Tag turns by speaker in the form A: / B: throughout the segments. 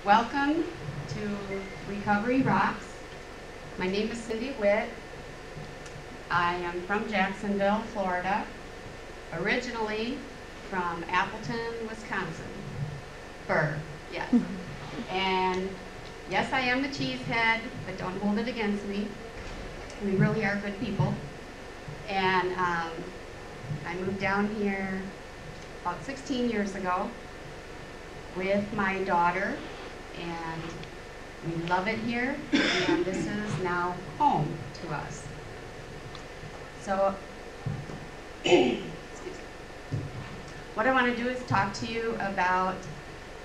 A: Welcome to Recovery Rocks. My name is Cindy Witt. I am from Jacksonville, Florida, originally from Appleton, Wisconsin. Burr, yes. And yes, I am a cheesehead, but don't hold it against me. We really are good people. And I moved down here about 16 years ago with my daughter, and we love it here, and this is now home to us. So, excuse me. What I want to do is talk to you about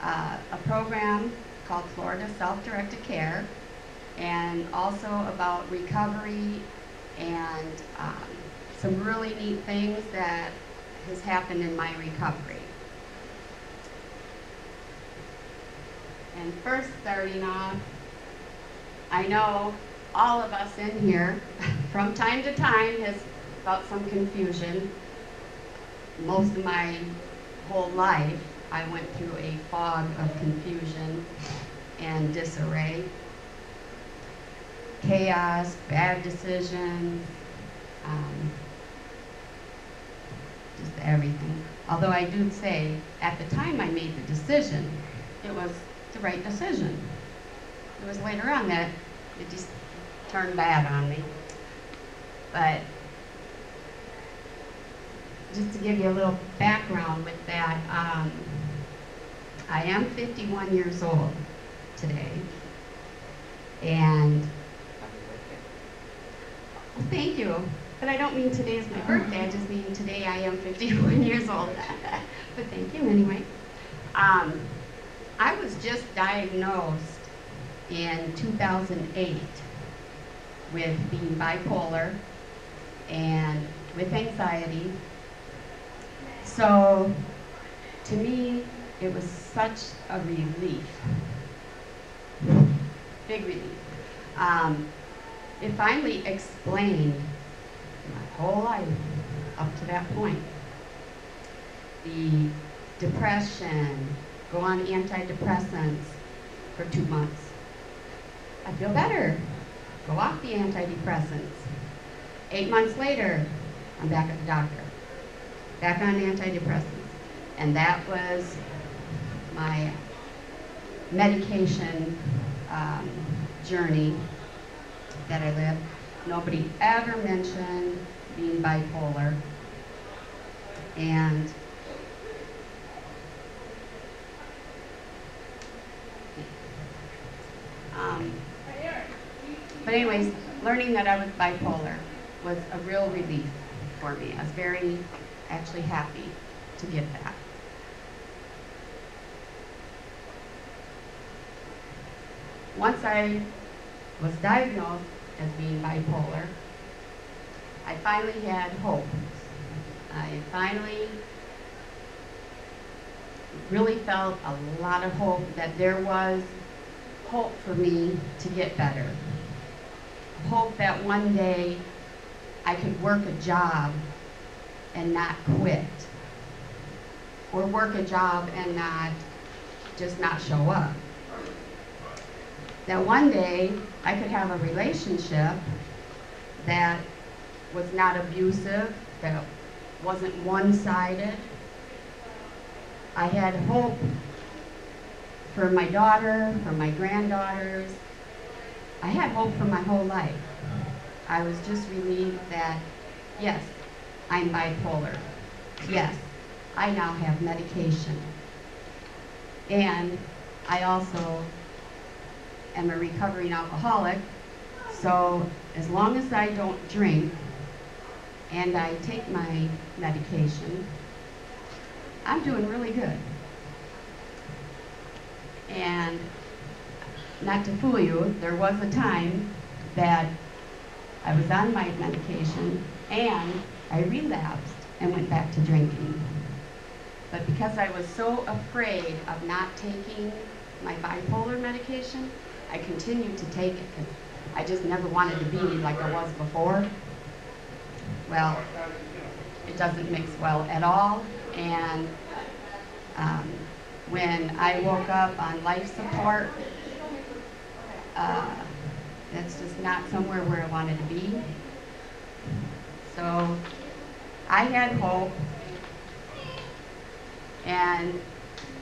A: a program called Florida Self-Directed Care, and also about recovery and some really neat things that has happened in my recovery. And first, starting off, I know all of us in here, from time to time, has felt some confusion. Most of my whole life, I went through a fog of confusion and disarray. Chaos, bad decisions, just everything. Although I do say, at the time I made the decision, it was the right decision. It was later on that it just turned bad on me. But just to give you a little background with that, I am 51 years old today. And well, thank you. But I don't mean today is my birthday, I just mean today I am 51 years old. But thank you anyway. I was just diagnosed in 2008 with being bipolar and with anxiety. So to me, it was such a relief, big relief. It finally explained my whole life up to that point. The depression, go on antidepressants for 2 months. I feel better. Go off the antidepressants. 8 months later, I'm back at the doctor. Back on antidepressants. And that was my medication journey that I lived. Nobody ever mentioned being bipolar. And but anyways, learning that I was bipolar was a real relief for me. I was very actually happy to get that. Once I was diagnosed as being bipolar, I finally had hope. I finally really felt a lot of hope that there was hope for me to get better. Hope that one day I could work a job and not quit, or work a job and just not show up. That one day I could have a relationship that was not abusive, that wasn't one-sided. I had hope for my daughter, for my granddaughters. I had hope for my whole life. I was just relieved that, yes, I'm bipolar. Yes, I now have medication. And I also am a recovering alcoholic, so as long as I don't drink and I take my medication, I'm doing really good. And not to fool you, there was a time that I was on my medication and I relapsed and went back to drinking. But because I was so afraid of not taking my bipolar medication, I continued to take it because I just never wanted to be like I was before. Well, it doesn't mix well at all, and when I woke up on life support. That's just not somewhere where I wanted to be. So I had hope, and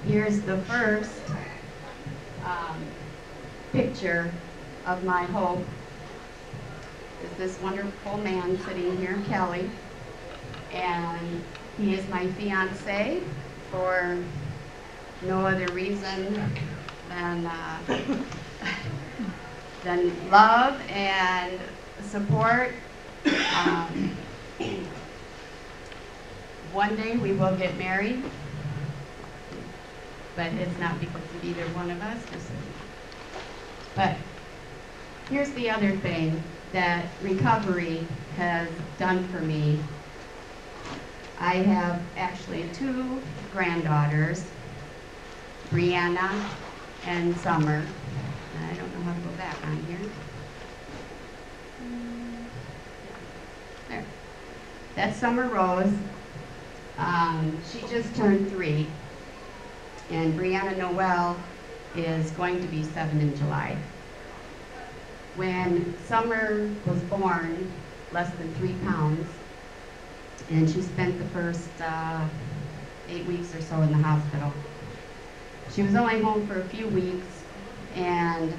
A: here's the first picture of my hope. Is this wonderful man sitting here, Kelly, and he is my fiance for no other reason than love and support. One day we will get married, but it's not because of either one of us. But here's the other thing that recovery has done for me. I have actually 2 granddaughters, Brianna and Summer. I don't know how to go back on here. There. That's Summer Rose. She just turned 3. And Brianna Noel is going to be 7 in July. When Summer was born, less than 3 pounds, and she spent the first 8 weeks or so in the hospital. She was only home for a few weeks, and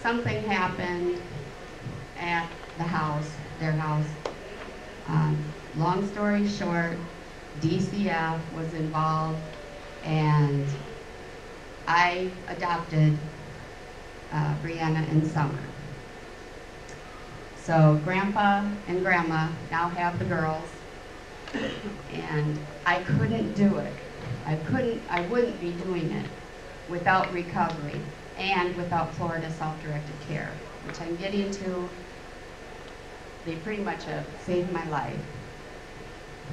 A: something happened at the house, their house. Long story short, DCF was involved, and I adopted Brianna and Summer. So Grandpa and Grandma now have the girls, and I couldn't do it. I wouldn't be doing it without recovery and without Florida self-directed care, which I'm getting to. They pretty much have saved my life.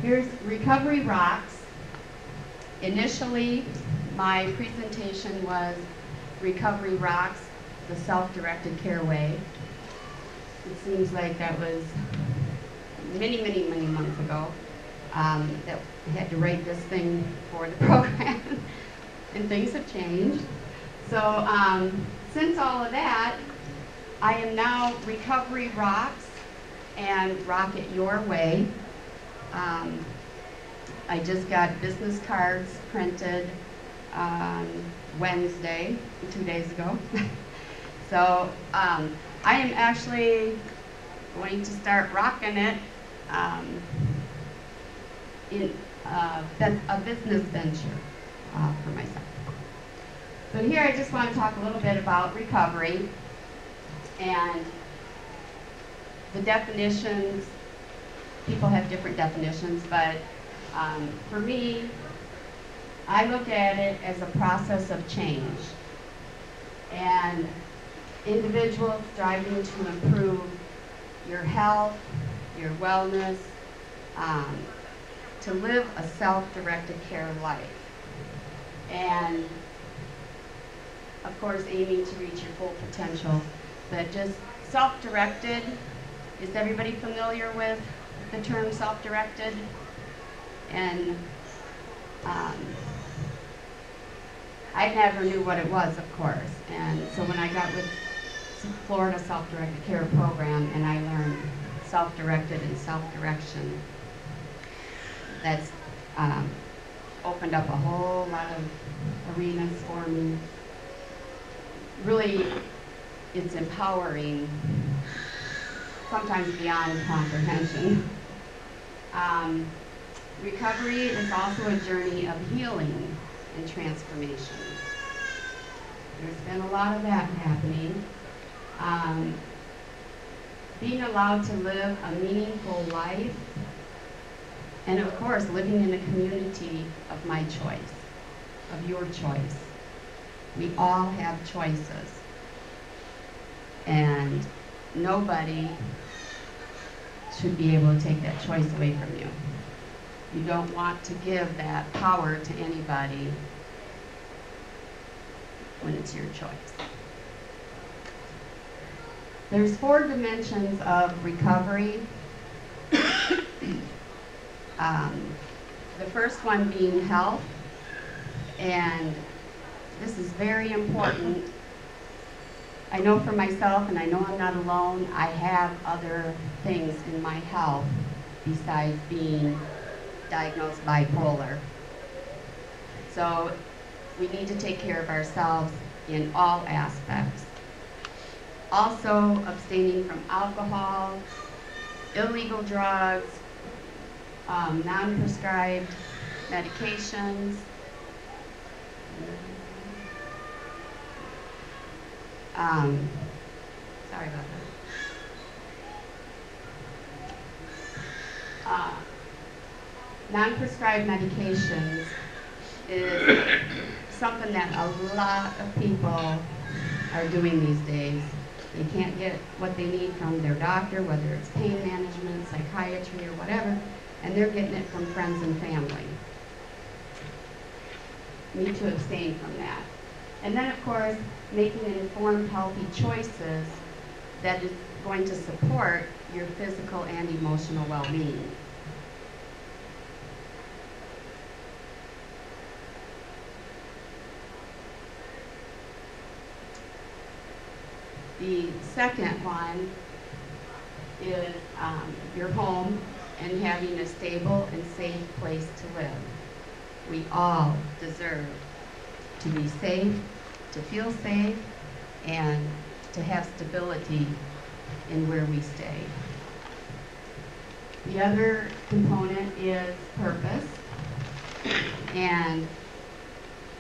A: Here's Recovery Rocks. Initially, my presentation was Recovery Rocks, the self-directed care way. It seems like that was many, many, many months ago that I had to write this thing for the program, and things have changed. So since all of that, I am now Recovery Rocks and Rock It Your Way. I just got business cards printed on Wednesday, 2 days ago. So I am actually going to start rocking it in a business venture for myself. So here I just want to talk a little bit about recovery and the definitions. People have different definitions, but for me, I look at it as a process of change. And individuals striving to improve your health, your wellness, to live a self-directed care life. And of course, aiming to reach your full potential. But just self-directed, is everybody familiar with the term self-directed? And I never knew what it was, of course. And so when I got with Florida Self-Directed Care Program and I learned self-directed and self-direction, that's opened up a whole lot of arenas for me. Really, it's empowering, sometimes beyond comprehension. Recovery is also a journey of healing and transformation. There's been a lot of that happening. Being allowed to live a meaningful life, and of course, living in a community of my choice, of your choice. We all have choices, and nobody should be able to take that choice away from you. You don't want to give that power to anybody when it's your choice. There's 4 dimensions of recovery. The first one being health, and this is very important. I know for myself, and I know I'm not alone, I have other things in my health besides being diagnosed bipolar. So we need to take care of ourselves in all aspects. Also, abstaining from alcohol, illegal drugs, non-prescribed medications. Sorry about that. Non-prescribed medications is something that a lot of people are doing these days. They can't get what they need from their doctor, whether it's pain management, psychiatry, or whatever, and they're getting it from friends and family. Need to abstain from that. And then, of course, making informed, healthy choices that is going to support your physical and emotional well-being. The second one is your home and having a stable and safe place to live. We all deserve to be safe, to feel safe, and to have stability in where we stay. The other component is purpose. And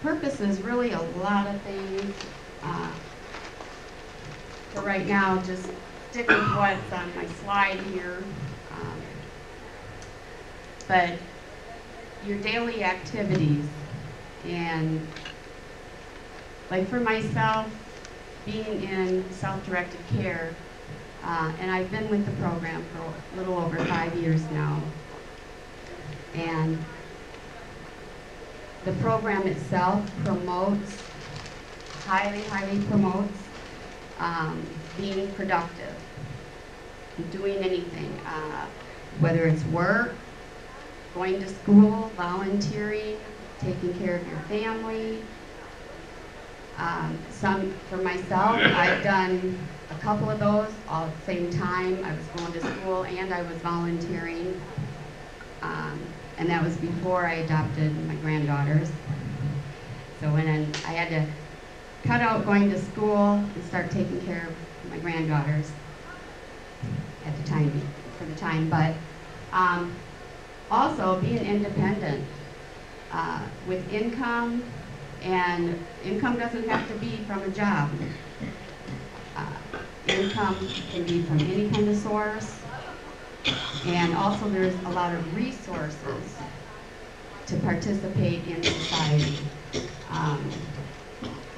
A: purpose is really a lot of things. For right now, just stick with what's on my slide here. But your daily activities, and like for myself, being in self-directed care, and I've been with the program for a little over 5 years now, and the program itself promotes, highly promotes being productive, doing anything, whether it's work, going to school, volunteering, taking care of your family. For myself, I've done a couple of those all at the same time. I was going to school and I was volunteering, and that was before I adopted my granddaughters. So when I had to cut out going to school and start taking care of my granddaughters at the time, for the time, but also being independent with income, and income doesn't have to be from a job. Income can be from any kind of source, and also there's a lot of resources to participate in society.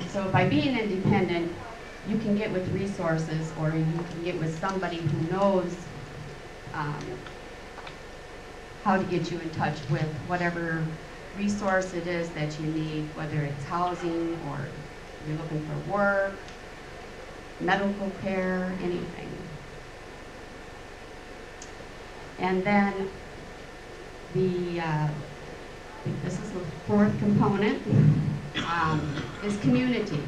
A: So by being independent, you can get with resources, or you can get with somebody who knows how to get you in touch with whatever resource it is that you need, whether it's housing or you're looking for work, medical care, anything. And then I think this is the fourth component, is community.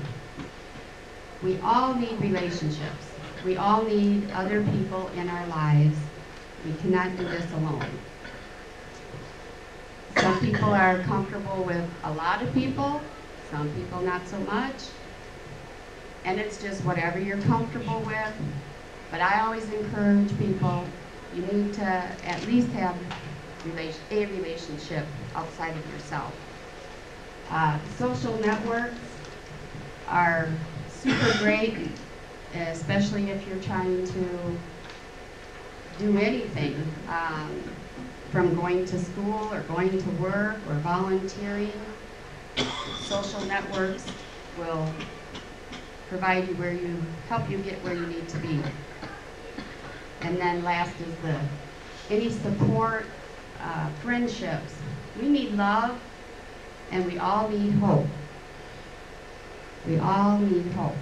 A: We all need relationships. We all need other people in our lives. We cannot do this alone. Some people are comfortable with a lot of people, some people not so much. And it's just whatever you're comfortable with. But I always encourage people, you need to at least have a relationship outside of yourself. Social networks are super great, especially if you're trying to do anything, from going to school or going to work or volunteering. Social networks will provide you help you get where you need to be. And then last is any support, friendships. We need love, and we all need hope. We all need hope.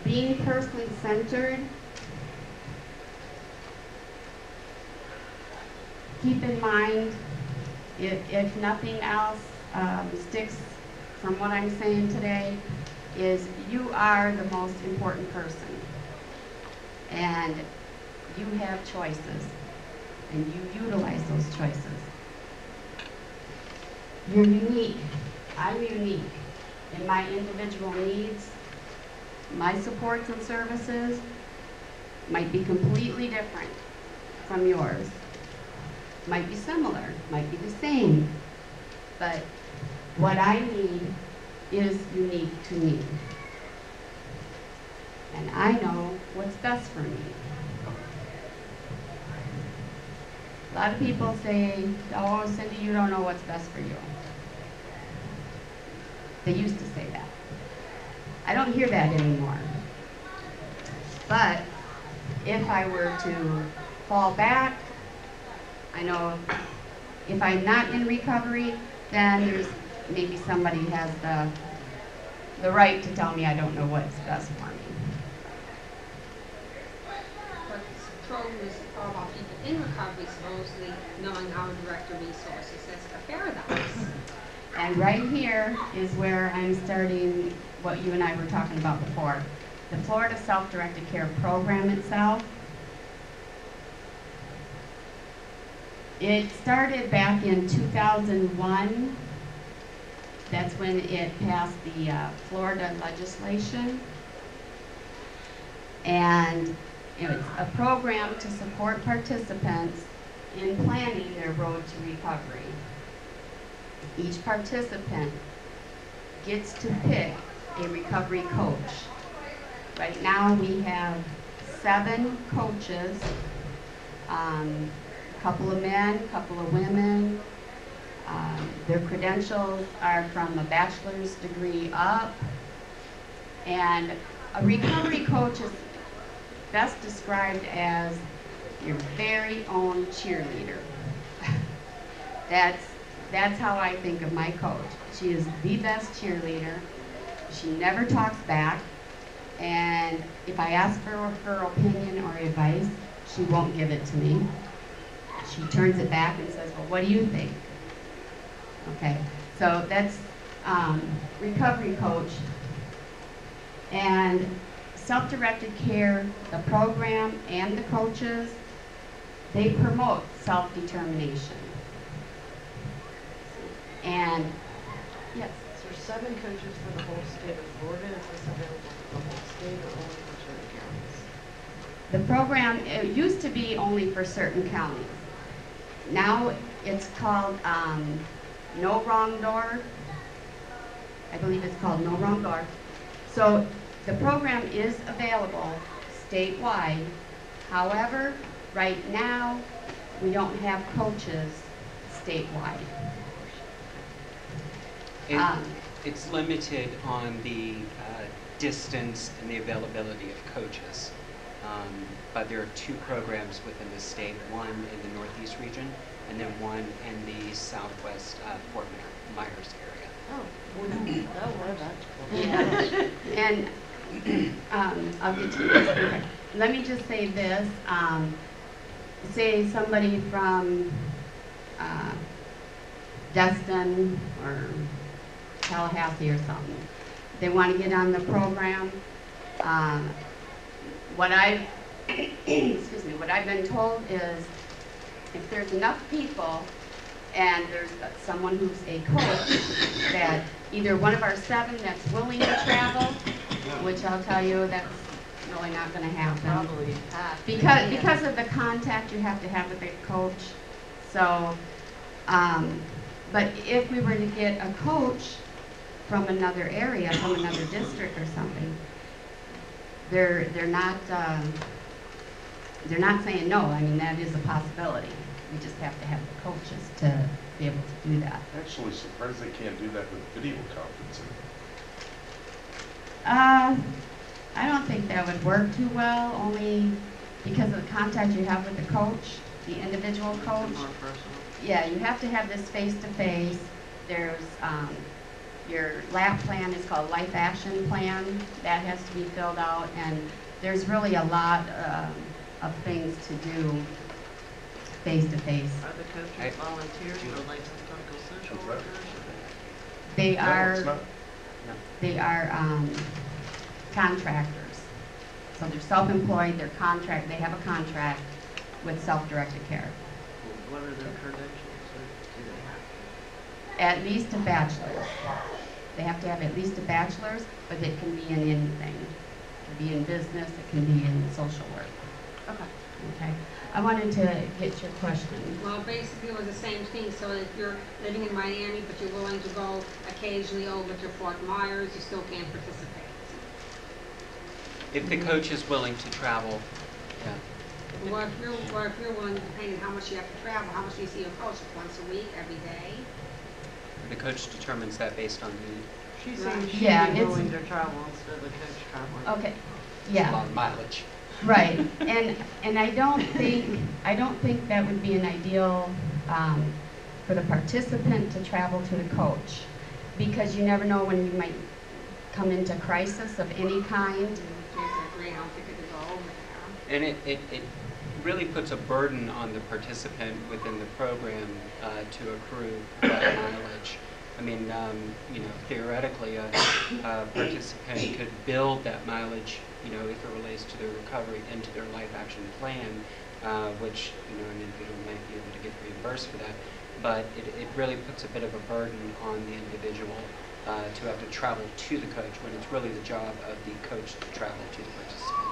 A: Being person-centered. Keep in mind if nothing else sticks from what I'm saying today, is you are the most important person. And you have choices, and you utilize those choices. You're unique. I'm unique in my individual needs. My supports and services might be completely different from yours. Might be similar, might be the same, but what I need is unique to me. And I know what's best for me. A lot of people say, oh, Cindy, you don't know what's best for you. They used to say that. I don't hear that anymore. But if I were to fall back, I know if I'm not in recovery, then there's maybe somebody has the right to tell me I don't know what's best for me.
B: But the program is all about people in recovery supposedly knowing how to direct their resources. That's a paradox.
A: And right here is where I'm starting what you and I were talking about before. The Florida Self-Directed Care Program itself. It started back in 2001. That's when it passed the Florida legislation. And it's a program to support participants in planning their road to recovery. Each participant gets to pick a recovery coach. Right now we have 7 coaches, a couple of men, a couple of women. Their credentials are from a bachelor's degree up. And a recovery coach is best described as your very own cheerleader. That's how I think of my coach. She is the best cheerleader. She never talks back. And if I ask for her opinion or advice, she won't give it to me. She turns it back and says, well, what do you think? Okay, so that's recovery coach. And self-directed care, the program and the coaches, they promote self-determination. And, yes?
C: So there's 7 coaches for the whole state of Florida. Is this available for the whole state or only for certain counties?
A: The program, it used to be only for certain counties. Now it's called No Wrong Door. I believe it's called No Wrong Door. So the program is available statewide. However, right now, we don't have coaches statewide.
D: It's limited on the distance and the availability of coaches. But there are 2 programs within the state, one in the Northeast region and then one in the Southwest Fort Myers area.
C: Oh, well, that's cool.
A: Yeah. And I'll get to this. Let me just say this. Say somebody from Destin or Tallahassee or something. They want to get on the program. What I've been told is if there's enough people and there's someone who's a coach, that either one of our 7 that's willing to travel, which I'll tell you that's really not going to happen.
C: Probably
A: because of the contact you have to have with a coach. So, but if we were to get a coach from another area, from another district or something, they're not saying no. I mean, that is a possibility. We just have to have the coaches to be able to do that.
E: Actually, surprised they can't do that with video conferencing.
A: I don't think that would work too well, only because of the contact you have with the coach, the individual coach.
C: More personal.
A: Yeah, you have to have this face-to-face. There's your LAP plan is called Life Action Plan. That has to be filled out, and there's really a lot of things to do face-to-face.
C: Are the coaches volunteers or like clinical social
E: What's that?
C: workers?
A: They
E: No,
A: are,
E: it's not.
D: No.
A: they are contractors. So they're self-employed, they have a contract with self-directed care.
C: What are their credentials, or do they have to?
A: At least a bachelor's. They have to have at least a bachelor's, but it can be in anything. It can be in business, it can be in social work.
C: Okay.
A: Okay. I wanted to get your question.
B: Well, basically, it was the same thing, so if you're living in Miami, but you're willing to go occasionally over to Fort Myers, you still can't participate.
D: If the coach is willing to travel, yeah.
B: Well, if you're willing, depending on how much you have to travel, how much do you see a coach? Once a week, every day?
D: The coach determines that based on need.
C: She's
B: Right.
C: saying she'd
A: Yeah,
C: be
A: it's-
C: willing to travel instead of the coach traveling.
A: Okay.
D: A
A: Yeah.
D: lot of mileage.
A: Right, and I don't think that would be an ideal for the participant to travel to the coach, because you never know when you might come into crisis of any kind.
B: There's a Greyhound ticket to go over there.
D: And it really puts a burden on the participant within the program to accrue that mileage. I mean, you know, theoretically, a participant could build that mileage, you know, if it relates to their recovery into their life action plan, which, you know, an individual might be able to get reimbursed for that. But it really puts a bit of a burden on the individual to have to travel to the coach when it's really the job of the coach to travel to the participant.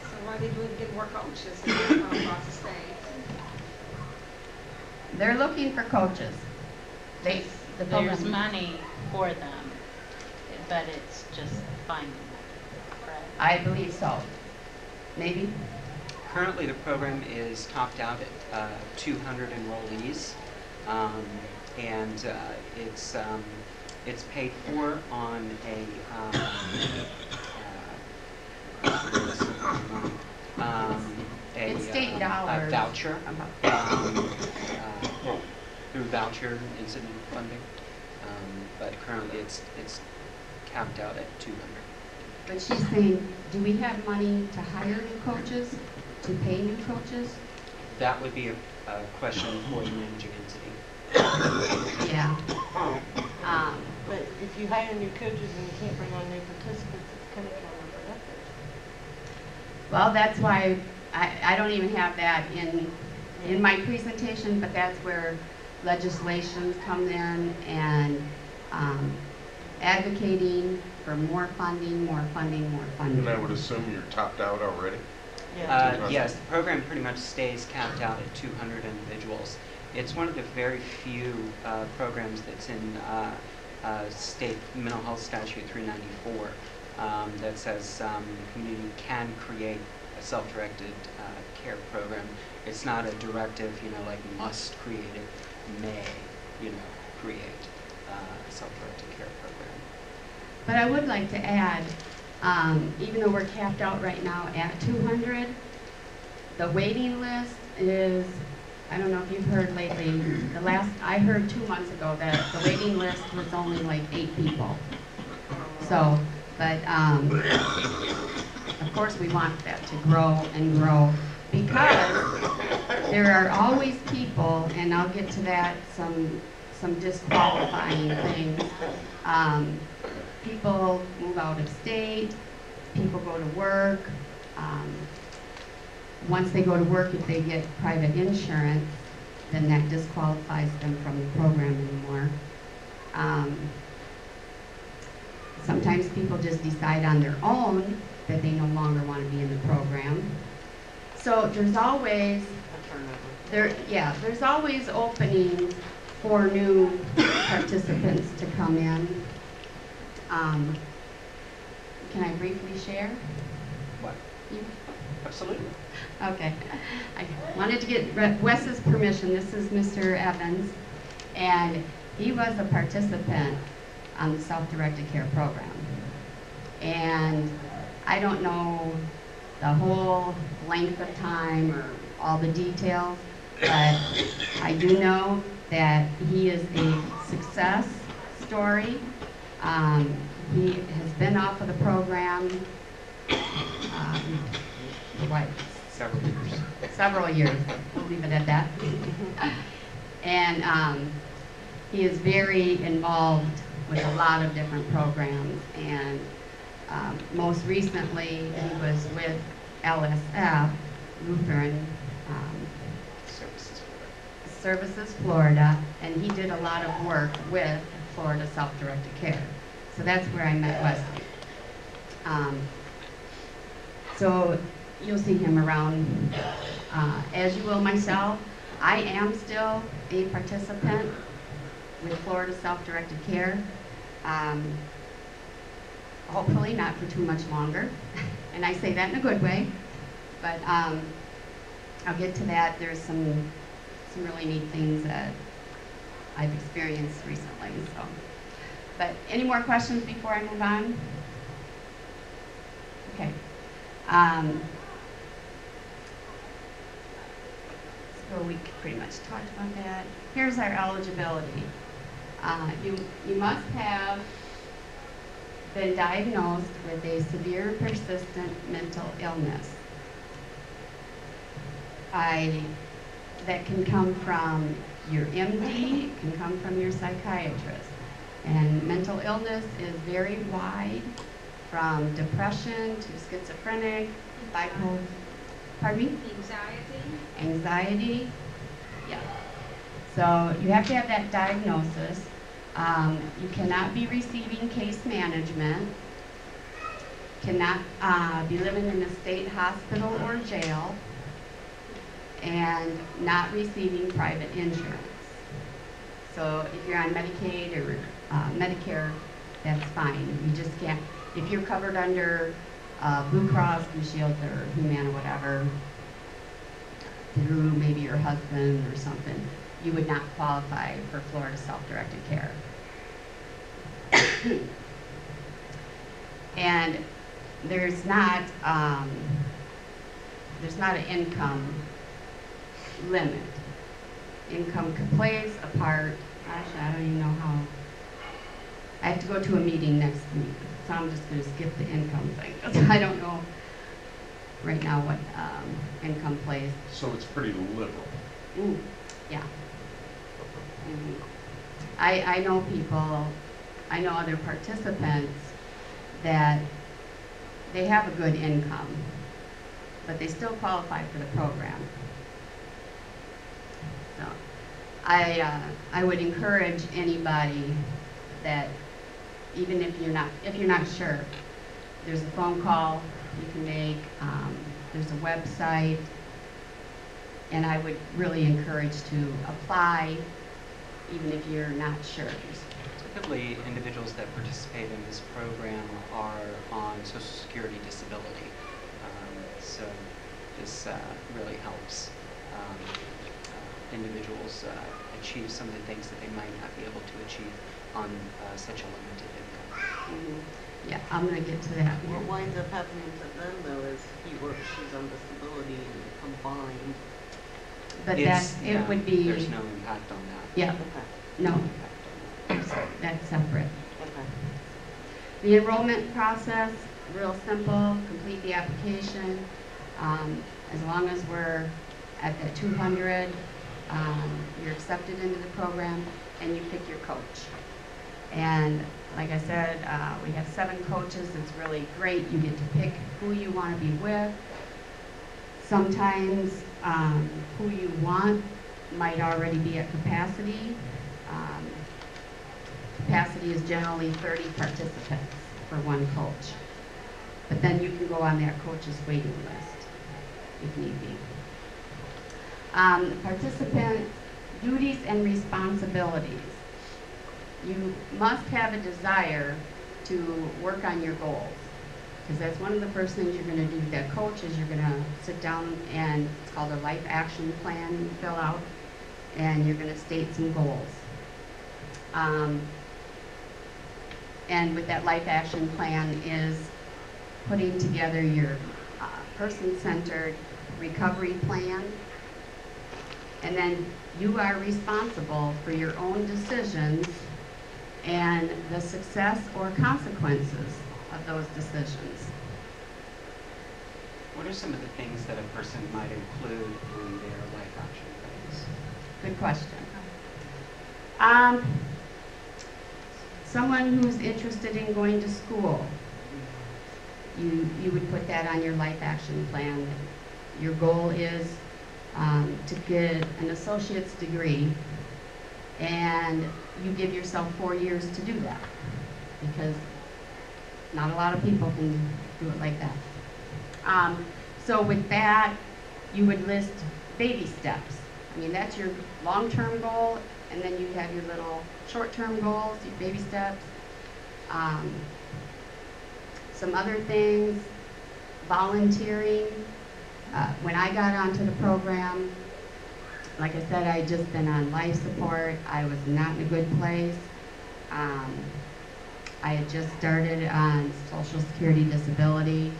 B: So why did we get more coaches across the state?
A: They're looking for coaches. The program-
F: There's money for them, but it's just finding them, correct?
A: I believe so. Maybe?
D: Currently, the program is topped out at 200 enrollees, and it's paid for on
A: It's state
D: a
A: dollars.
D: voucher
A: About-
D: through voucher incident funding, but currently it's capped out at 200.
A: But she's saying, do we have money to hire new coaches, to pay new coaches?
D: That would be a question for the managing entity.
A: Yeah.
C: But if you hire new coaches and you can't bring on new participants, it's kind of counterproductive.
A: Well, that's why I don't even have that in my presentation, but that's where legislation comes in and advocating for more funding, more funding, more funding.
E: And I would assume you're topped out already?
C: Yeah.
D: Yes, the program pretty much stays capped out at 200 individuals. It's one of the very few programs that's in state mental health statute 394 that says the community can create a self-directed care program. It's not a directive, you know, like must create it, may, you know, create a self-directed care program.
A: But I would like to add, even though we're capped out right now at 200, the waiting list is, I don't know if you've heard lately, I heard 2 months ago that the waiting list was only like 8 people. So, but of course we want that to grow and grow, because there are always people, and I'll get to that, some disqualifying things. People move out of state, people go to work. Once they go to work, if they get private insurance, then that disqualifies them from the program anymore. Sometimes people just decide on their own that they no longer want to be in the program. So there's always, there's always openings for new participants to come in. Can I briefly share?
D: What?
A: You?
D: Absolutely.
A: Okay. I wanted to get Wes's permission. This is Mr. Evans, and he was a participant on the self-directed care program. And I don't know the whole length of time or all the details, but I do know that he is a success story. He has been off of the program, what,
D: Several years.
A: Several years. We'll leave it at that. And he is very involved with a lot of different programs. And most recently, he was with LSF, Lutheran Services Florida, and he did a lot of work with Florida Self-Directed Care. So that's where I met Wesley. So you'll see him around, as you will myself. I am still a participant with Florida Self-Directed Care. Hopefully not for too much longer, and I say that in a good way, but I'll get to that. There's some really neat things that I've experienced recently. So, but any more questions before I move on? Okay. So we pretty much talked about that. Here's our eligibility. You must have been diagnosed with a severe persistent mental illness. That can come from your MD, it can come from your psychiatrist. And mental illness is very wide, from depression to schizophrenic, bipolar, pardon me? Anxiety, yeah. So you have to have that diagnosis. You cannot be receiving case management, cannot be living in a state hospital or jail, and not receiving private insurance. So if you're on Medicaid or Medicare, that's fine. You just can't, if you're covered under Blue Cross, Blue Shield, or Humana, whatever, through maybe your husband or something, you would not qualify for Florida Self-Directed Care. And there's not an income limit. Income plays a part. Actually, I don't even know how. I have to go to a meeting next week, so I'm just going to skip the income thing, because I don't know right now what income plays.
E: So it's pretty liberal.
A: Ooh, yeah. I know people, I know other participants that they have a good income, but they still qualify for the program. So I would encourage anybody that, even if you're not sure, there's a phone call you can make, there's a website, and I would really encourage to apply even if you're not sure.
D: Typically, individuals that participate in this program are on Social Security disability. So this really helps individuals achieve some of the things that they might not be able to achieve on such a limited income.
A: Mm-hmm. Yeah, I'm going to get to that.
C: What winds up happening to them, though, is he or she's on disability and combined.
A: But it would be...
D: There's no impact on that.
A: Yeah,
C: Okay.
A: no,
C: Okay.
A: that's separate.
C: Okay.
A: The enrollment process, real simple, complete the application. As long as we're at that 200, you're accepted into the program, and you pick your coach. And like I said, we have 7 coaches. It's really great. You get to pick who you want to be with. Sometimes who you want might already be at capacity. Capacity is generally 30 participants for one coach. But then you can go on that coach's waiting list if need be. Participant duties and responsibilities. You must have a desire to work on your goals, because that's one of the first things you're going to do with that coach is you're going to sit down, and it's called a life action plan you fill out, and you're going to state some goals. And with that life action plan is putting together your person-centered recovery plan, and then you are responsible for your own decisions and the success or consequences of those decisions.
D: What are some of the things that a person might include in their life action plans?
A: Good question. Someone who's interested in going to school, you would put that on your life action plan. Your goal is to get an associate's degree, and you give yourself 4 years to do that, because not a lot of people can do it like that. So with that, you would list baby steps. I mean, that's your long-term goal, and then you have your little short-term goals, your baby steps. Some other things, volunteering. When I got onto the program, like I said, I had just been on life support. I was not in a good place. I had just started on Social Security disability.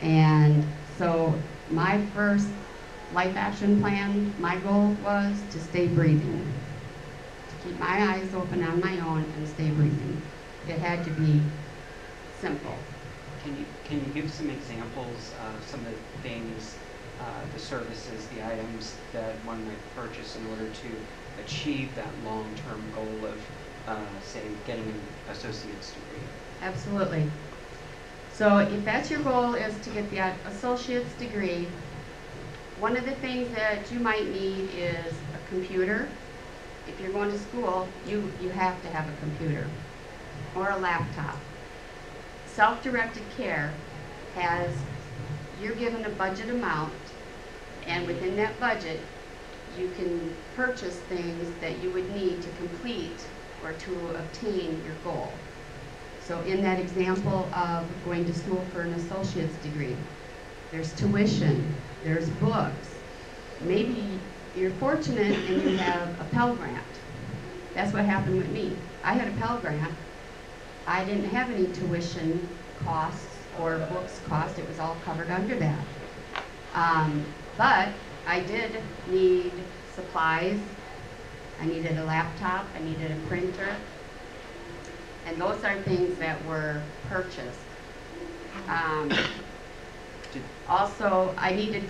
A: And so my first life action plan, my goal was to stay breathing. To keep my eyes open on my own and stay breathing. It had to be simple.
D: Can you give some examples of some of the things, the services, the items that one might purchase in order to achieve that long-term goal of, say, getting an associate's degree?
A: Absolutely. So if that's your goal, is to get the associate's degree, one of the things that you might need is a computer. If you're going to school, you have to have a computer or a laptop. Self-directed care has, you're given a budget amount, and within that budget, you can purchase things that you would need to complete or to obtain your goal. So in that example of going to school for an associate's degree, there's tuition, there's books. Maybe you're fortunate and you have a Pell Grant. That's what happened with me. I had a Pell Grant. I didn't have any tuition costs or books costs. It was all covered under that. But I did need supplies. I needed a laptop. I needed a printer. And those are things that were purchased. Also, I needed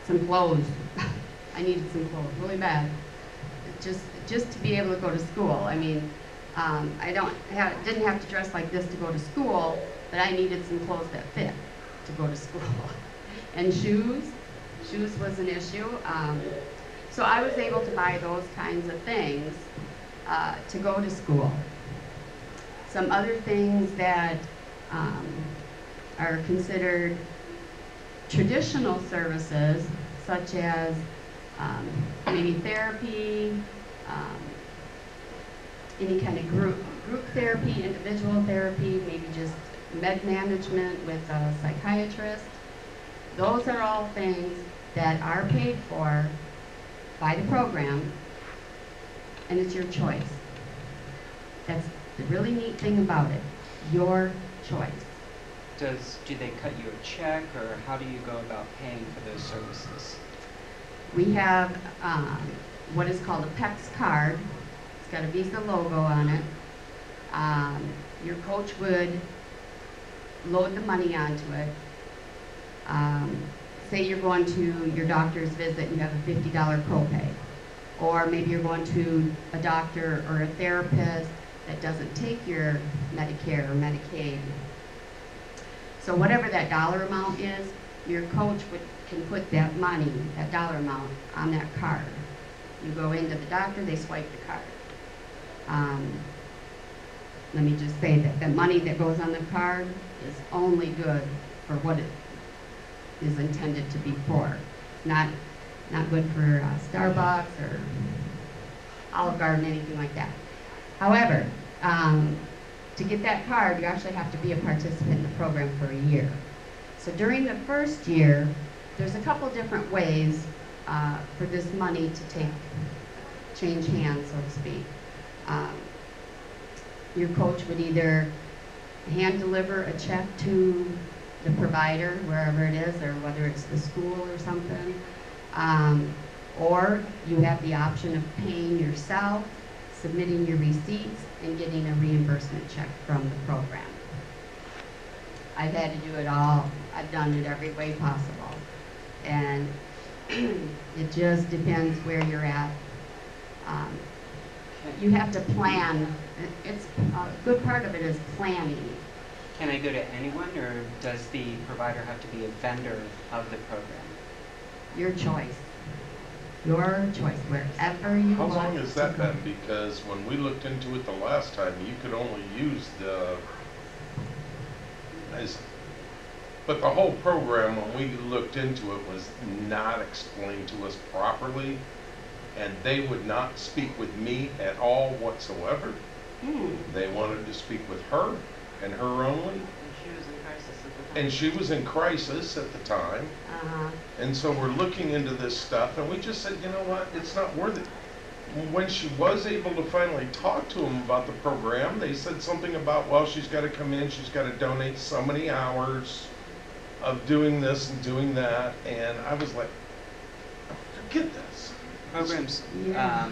A: some clothes. I needed some clothes really bad. Just to be able to go to school. I mean, I didn't have to dress like this to go to school, but I needed some clothes that fit to go to school. And shoes was an issue. So I was able to buy those kinds of things to go to school. Some other things that are considered traditional services, such as maybe therapy, any kind of group therapy, individual therapy, maybe just med management with a psychiatrist. Those are all things that are paid for by the program, and it's your choice. That's the really neat thing about it, your choice.
D: Do they cut you a check, or how do you go about paying for those services?
A: We have what is called a PEX card. It's got a Visa logo on it. Your coach would load the money onto it. Say you're going to your doctor's visit and you have a $50 copay. Or maybe you're going to a doctor or a therapist that doesn't take your Medicare or Medicaid. So whatever that dollar amount is, your coach can put that money, that dollar amount, on that card. You go into the doctor, they swipe the card. Let me just say that the money that goes on the card is only good for what it is intended to be for. Not good for Starbucks or Olive Garden, anything like that. However, to get that card, you actually have to be a participant in the program for a year. So during the first year, there's a couple different ways for this money to change hands, so to speak. Your coach would either hand deliver a check to the provider, wherever it is, or whether it's the school or something, or you have the option of paying yourself, submitting your receipts, and getting a reimbursement check from the program. I've had to do it all. I've done it every way possible. And it just depends where you're at. You have to plan. It's a good part of it is planning.
D: Can I go to anyone, or does the provider have to be a vendor of the program?
A: Your choice. Your choice, wherever you
E: How
A: want
E: long has
A: to
E: that
A: go.
E: been? Because when we looked into it the last time, you could only use but the whole program, when we looked into it, was not explained to us properly, and they would not speak with me at all whatsoever. They wanted to speak with her, and her only.
C: And she was in crisis at the time.
E: And she was in crisis at the time. And so we're looking into this stuff, and we just said, you know what, it's not worth it. When she was able to finally talk to them about the program, they said something about, well, she's got to come in, she's got to donate so many hours of doing this and doing that, and I was like, forget this.
D: Programs,
A: Yeah.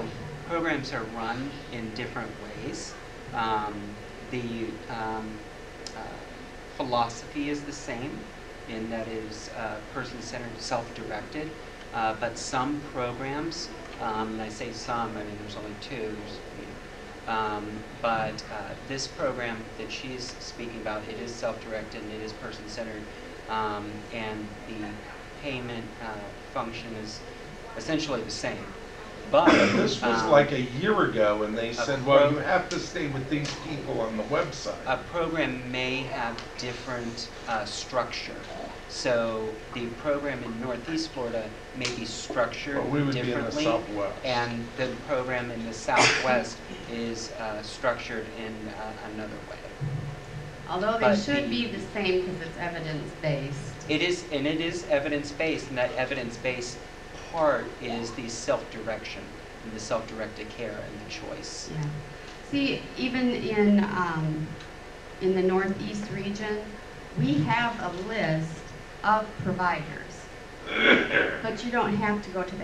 D: programs are run in different ways. The philosophy is the same, in that it is person-centered, self-directed, but some programs, and I say some, I mean there's only two, but this program that she's speaking about, it is self-directed and it is person-centered, and the payment function is essentially the same. But
E: This was like a year ago, and they said, well, you have to stay with these people on the website.
D: a program may have different structure. So the program in Northeast Florida may be structured
E: But we would be in the
D: differently,
E: Southwest.
D: and the program in the Southwest is structured in another way.
A: Although they
D: But
A: should be the same because it's evidence-based.
D: It is, and it is evidence-based, and that evidence-based part is the self-direction and the self-directed care and the choice.
A: Yeah. See, even in the Northeast region, we have a list of providers, but you don't have to go to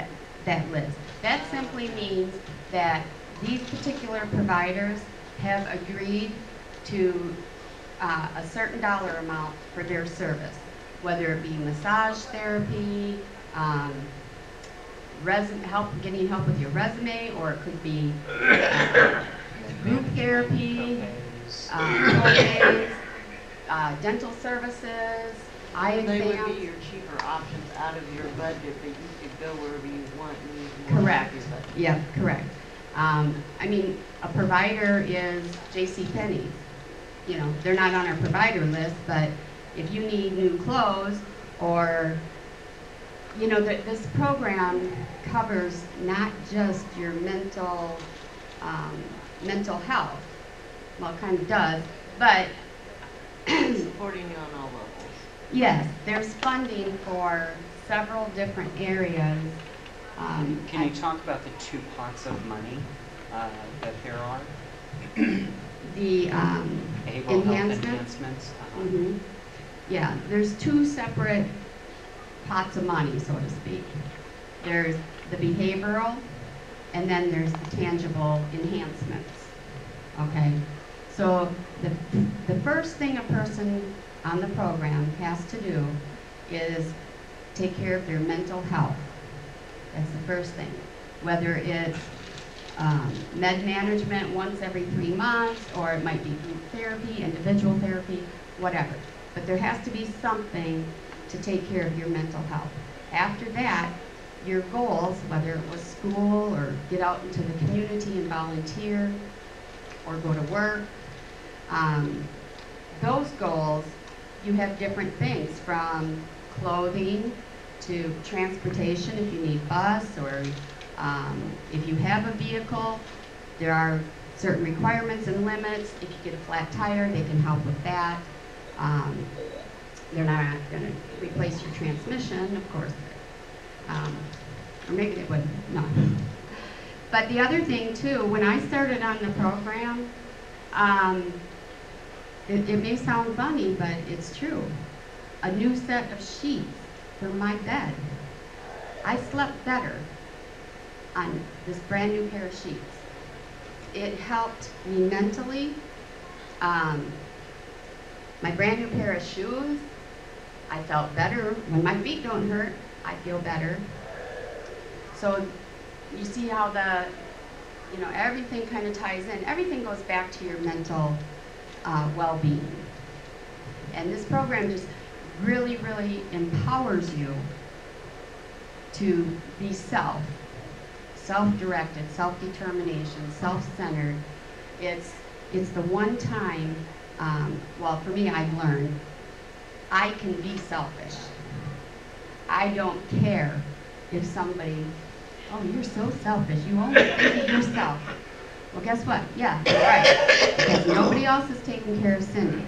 A: that list. That simply means that these particular providers have agreed to a certain dollar amount for their service, whether it be massage therapy, getting help with your resume, or it could be group therapy, co-pays, dental services, eye
C: They would be
A: exams.
C: your cheaper options out of your budget, but you could go wherever you want and use more
A: Correct.
C: of your budget.
A: Yeah, correct. I mean, a provider is JCPenney. You know, they're not on our provider list, but if you need new clothes, or, you know, this program covers not just your mental health. Well, it kind of does, but
C: Supporting you on all levels.
A: yes, there's funding for several different areas.
D: Can you talk about the two pots of money that there are?
A: The
D: Behavioral health
A: enhancements.
D: enhancements?
A: Mhm. Yeah, there's two separate pots of money, so to speak. There's the behavioral, and then there's the tangible enhancements. Okay, so the first thing a person on the program has to do is take care of their mental health. That's the first thing. Whether it's med management once every 3 months, or it might be group therapy, individual therapy, whatever. But there has to be something to take care of your mental health. After that, your goals, whether it was school or get out into the community and volunteer or go to work, those goals, you have different things from clothing to transportation if you need bus, or if you have a vehicle, there are certain requirements and limits. If you get a flat tire, they can help with that. They're not going to replace your transmission, of course, or maybe they would, no. But the other thing too, when I started on the program, it may sound funny, but it's true. A new set of sheets for my bed. I slept better on this brand new pair of sheets. It helped me mentally. My brand new pair of shoes, I felt better. When my feet don't hurt, I feel better. So you see how everything kind of ties in. Everything goes back to your mental well-being. And this program just really, really empowers you to be self-directed, self-determination, self-centered. It's the one time, well, for me, I've learned I can be selfish. I don't care if somebody, oh, you're so selfish, you only think of yourself. Well, guess what? Yeah, you're right. Because nobody else is taking care of Cindy.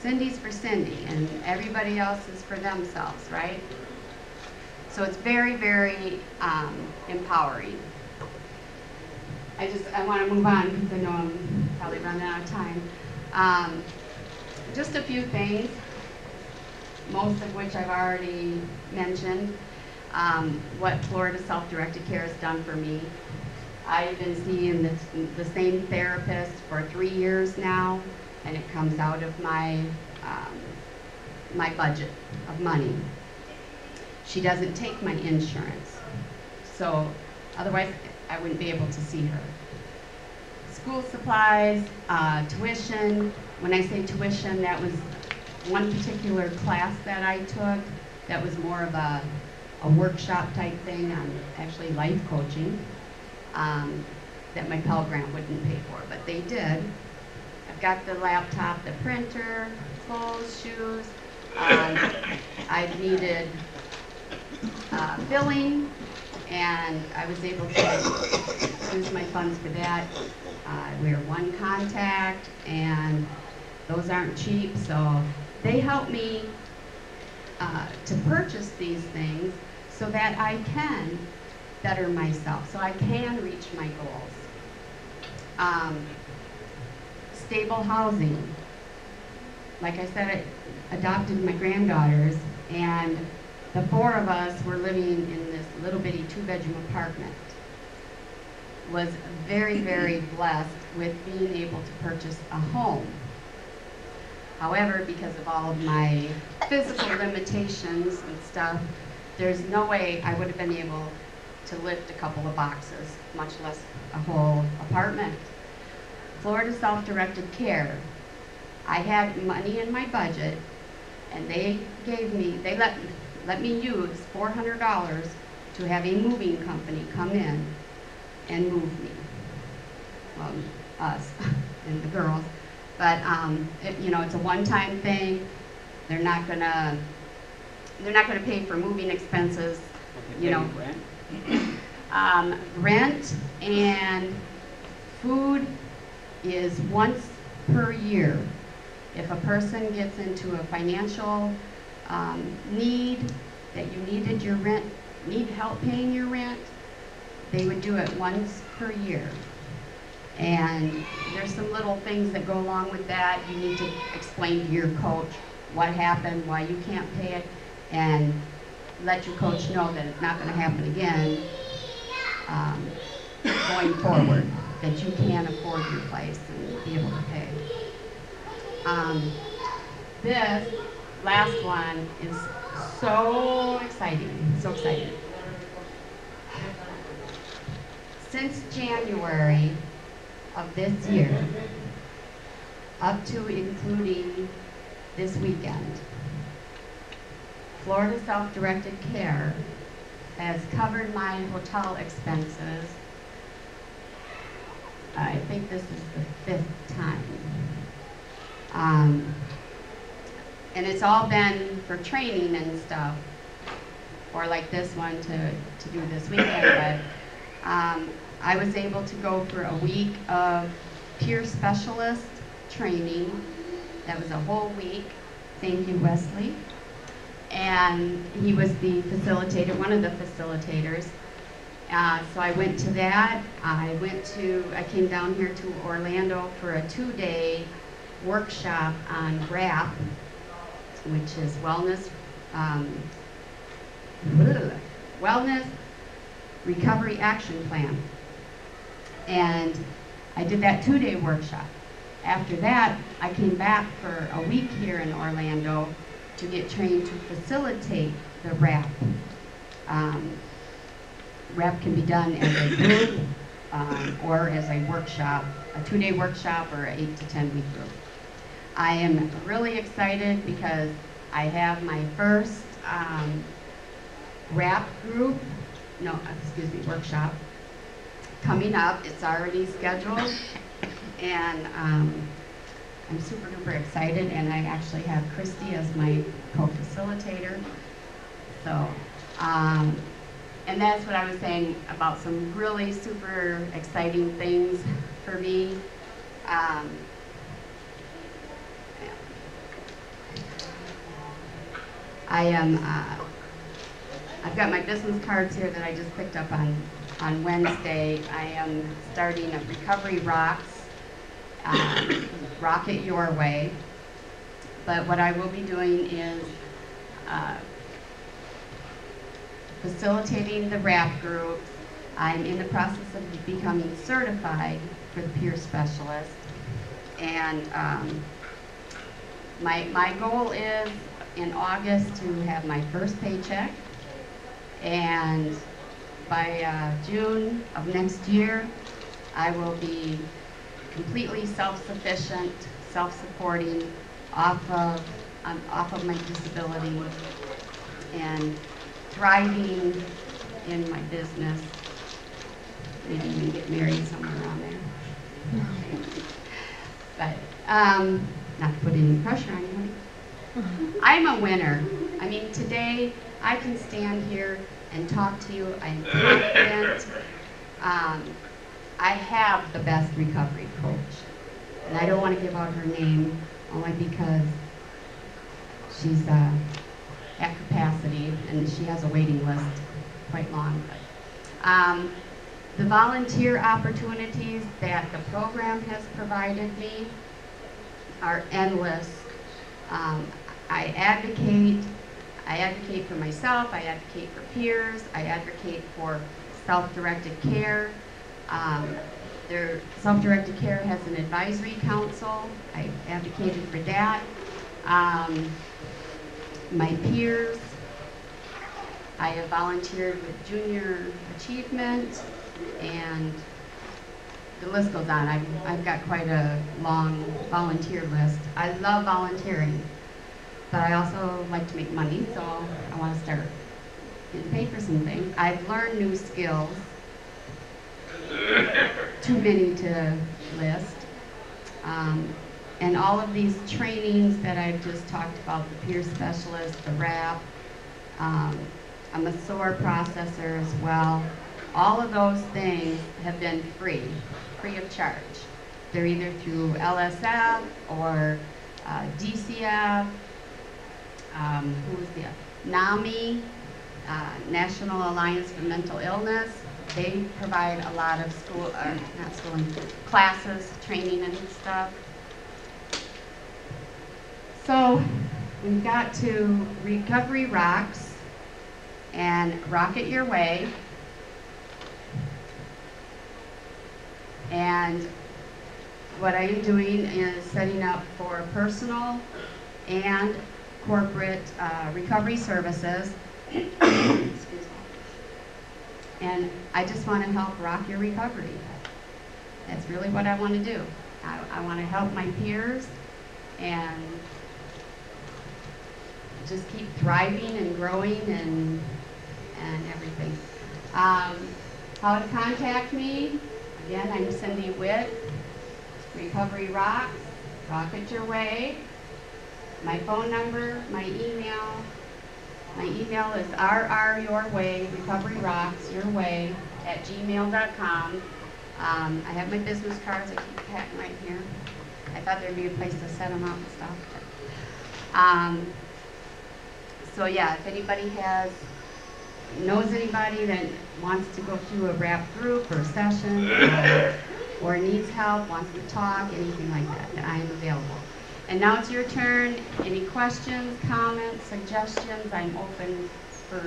A: Cindy's for Cindy, and everybody else is for themselves, right? So it's very, very empowering. I want to move on because I know I'm probably running out of time. Just a few things, most of which I've already mentioned. What Florida Self-Directed Care has done for me. I've been seeing the same therapist for 3 years now, and it comes out of my budget of money. She doesn't take my insurance, so otherwise I wouldn't be able to see her. School supplies, tuition. When I say tuition, that was one particular class that I took that was more of a workshop type thing on actually life coaching that my Pell Grant wouldn't pay for, but they did. I've got the laptop, the printer, clothes, shoes. I've needed billing, and I was able to use my funds for that. I wear one contact, and those aren't cheap, so they help me to purchase these things so that I can better myself, so I can reach my goals. Stable housing. Like I said, I adopted my granddaughters, and the 4 of us were living in this little bitty 2-bedroom apartment. Was very, very blessed with being able to purchase a home. However, because of all of my physical limitations and stuff, there's no way I would have been able to lift a couple of boxes, much less a whole apartment. Florida Self-Directed Care. I had money in my budget, and they let me use $400 to have a moving company come in and move me. Well, us and the girls. But it's a one-time thing. They're not gonna pay for moving expenses.
D: Rent?
A: Rent and food is once per year. If a person gets into a financial need that you needed your rent, need help paying your rent, they would do it once per year. And there's some little things that go along with that. You need to explain to your coach what happened, why you can't pay it, and let your coach know that it's not going to happen again going forward, that you can afford your place and be able to pay. This last one is so exciting, so exciting. Since January of this year, up to including this weekend, Florida Self-Directed Care has covered my hotel expenses. I think this is the 5th time. And it's all been for training and stuff, or like this one to do this weekend, but I was able to go for a week of peer specialist training. That was a whole week. Thank you, Wesley. And he was the facilitator, one of the facilitators. So I went to that. I came down here to Orlando for a 2-day workshop on RAP, which is Wellness Recovery Action Plan. And I did that 2-day workshop. After that, I came back for a week here in Orlando to get trained to facilitate the rap. Rap can be done as a group or as a workshop, a 2-day workshop or an 8 to 10 week group. I am really excited because I have my first rap group, workshop coming up. It's already scheduled, and I'm super duper excited, and I actually have Christy as my co-facilitator. So, and that's what I was saying about some really super exciting things for me. I've got my business cards here that I just picked up on Wednesday. I am starting a Recovery Rocks, Rock It Your Way. But what I will be doing is facilitating the rap group. I'm in the process of becoming certified for the peer specialist. And my goal is in August to have my first paycheck. And by June of next year, I will be completely self-sufficient, self-supporting, off of my disability, and thriving in my business. Maybe even get married somewhere around there. But not to put any pressure on anybody. I'm a winner. I mean, today I can stand here and talk to you. I'm confident. I have the best recovery coach. And I don't want to give out her name only because she's at capacity and she has a waiting list quite long. But, the volunteer opportunities that the program has provided me are endless. I advocate for myself, I advocate for peers, I advocate for self-directed care. Their self-directed care has an advisory council. I advocated for that. My peers, I have volunteered with Junior Achievement, and the list goes on. I've got quite a long volunteer list. I love volunteering, but I also like to make money, so I want to start getting paid for some things. I've learned new skills, too many to list. And all of these trainings that I've just talked about, the peer specialist, the RAP, I'm a SOAR processor as well. All of those things have been free of charge. They're either through LSF or DCF, who was the NAMI, National Alliance for Mental Illness. They provide a lot of classes, training and stuff. So we've got to Recovery Rocks and Rock It Your Way. And what I am doing is setting up for personal and corporate recovery services. Excuse me. And I just want to help rock your recovery. That's really what I want to do. I want to help my peers and just keep thriving and growing and everything. How to contact me? Again, I'm Cindy Witt. Recovery Rocks, Rock It Your Way. My phone number, my email. My email is rryourway, Recovery Rocks, Your Way, @gmail.com. I have my business cards. I keep packing right here. I thought there'd be a place to set them up and stuff. So yeah, if anybody knows anybody that wants to go through a rap group or session or needs help, wants to talk, anything like that, I am available. And now it's your turn. Any questions, comments, suggestions? I'm open for,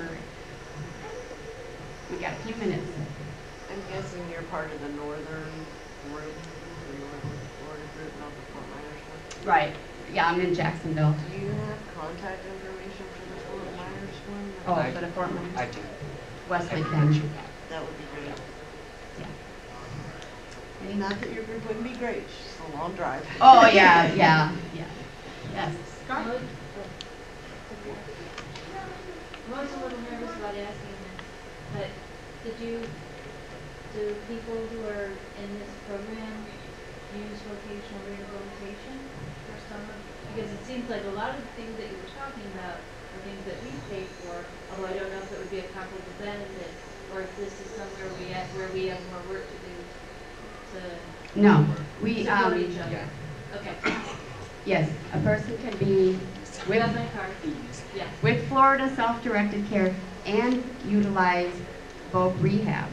A: we got a few minutes.
C: I'm guessing you're part of the northern group, the northern Florida group, not the
A: Right. Yeah, I'm in Jacksonville.
C: Do you have contact information for the Fort Myers one?
A: Oh,
D: I-
A: for the Fort Myers?
D: I do.
A: Wesley
D: I can
A: Penn.
D: get you that.
C: That would be great.
A: Yeah.
C: Not that your group wouldn't be great, it's just a long drive.
A: Oh, yeah, yeah, yeah. Yes.
G: I was a little nervous about asking this, but do people who are in this program use vocational rehabilitation for some of, because it seems like a lot of the things that you were talking about are things that we pay for, although I don't know if it would be a comparable benefit, or if this is somewhere where we have more work to do to
A: No, we,
G: support each other.
D: Yeah.
G: Okay.
A: yes, a person can be
G: We
A: with,
G: have my card. Yeah.
A: with Florida self-directed care and utilize voc rehab.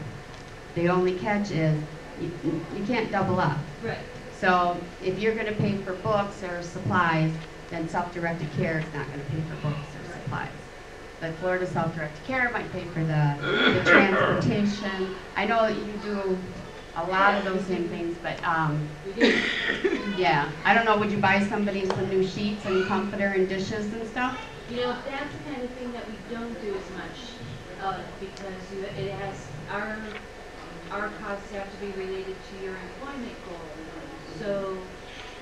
A: The only catch is you can't double up.
G: Right.
A: So if you're going to pay for books or supplies, then self-directed care is not going to pay for books or supplies. But Florida self-directed care might pay for the transportation. I know that you do a lot of those same things, but
G: We do.
A: yeah. I don't know, would you buy somebody some new sheets and comforter and dishes and stuff?
G: You know, that's the kind of thing that we don't do as much of, because it has, our costs have to be related to your employment goal. So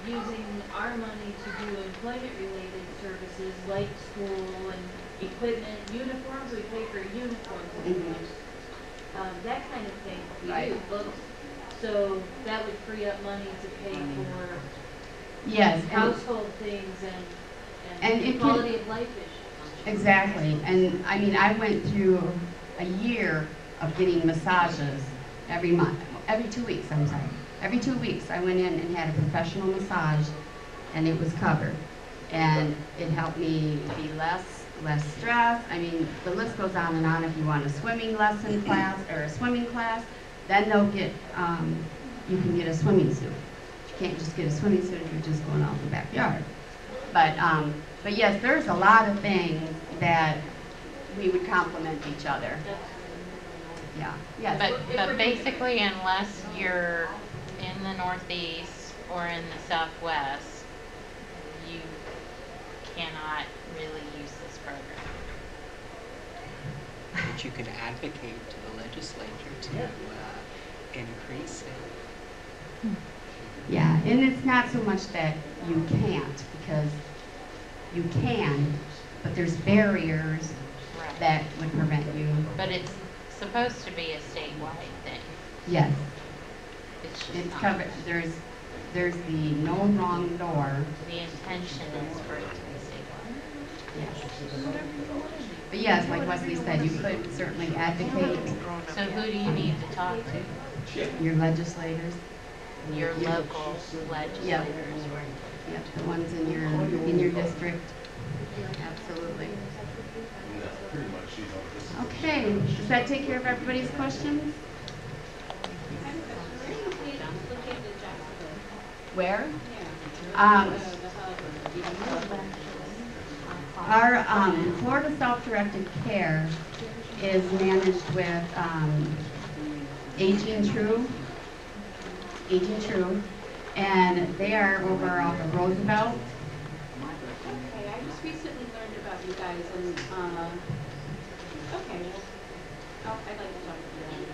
G: using our money to do employment-related services like school and equipment, uniforms, we pay for uniforms and
A: Mhm.
G: that kind of thing, we
A: Right.
G: do both. So that would free up money to pay for
A: Yes.
G: household things
A: And
G: and
A: it can-
G: quality of life issues.
A: Exactly, and I mean, I went through a year of getting massages every month, every 2 weeks, I'm sorry. Every 2 weeks, I went in and had a professional massage, and it was covered. And it helped me be less stressed. I mean, the list goes on and on. If you want a swimming lesson class or a swimming class, then they'll get, you can get a swimming suit. You can't just get a swimming suit if you're just going out in the backyard. But yes, there's a lot of things that we would complement each other. Yeah, yes.
F: But basically, unless you're in the Northeast or in the Southwest, you cannot really use this program.
D: But you can advocate to the legislature to increase it.
A: Yeah, and it's not so much that you can't, because you can, but there's barriers
F: Right.
A: that would prevent you.
F: But it's supposed to be a statewide thing.
A: Yes,
F: It's just
A: it's
F: not.
A: covered. There's the no wrong door.
F: The intention is for it to be statewide.
A: Yes. But yes, like Wesley said, you could certainly advocate
F: So who do you need to talk to?
A: your legislators.
F: Your local legislators.
A: Yep, the ones in your district. Absolutely. Okay, does that take care of everybody's questions? Where? Our Florida Self-Directed Care is managed with Aging True, and they are over off of Roosevelt.
H: Okay, I just recently learned about you guys and, okay, well, I'd like to talk to you anyway.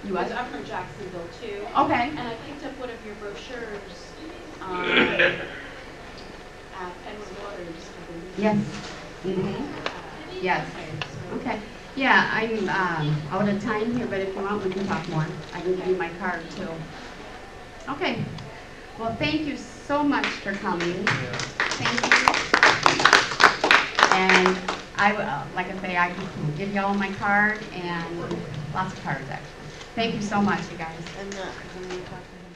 A: You what?
H: I'm from Jacksonville too.
A: Okay.
H: And I picked up one of your brochures, at Edward Waters.
A: Yes. Yes. Okay. Yeah, I'm out of time here, but if you want, we can talk more. I can give you my card too. Okay. Well, thank you so much for coming. Thank you. And I will, like I say, I can give you all my card and lots of cards actually. Thank you so much, you guys.
C: And when you talk to him,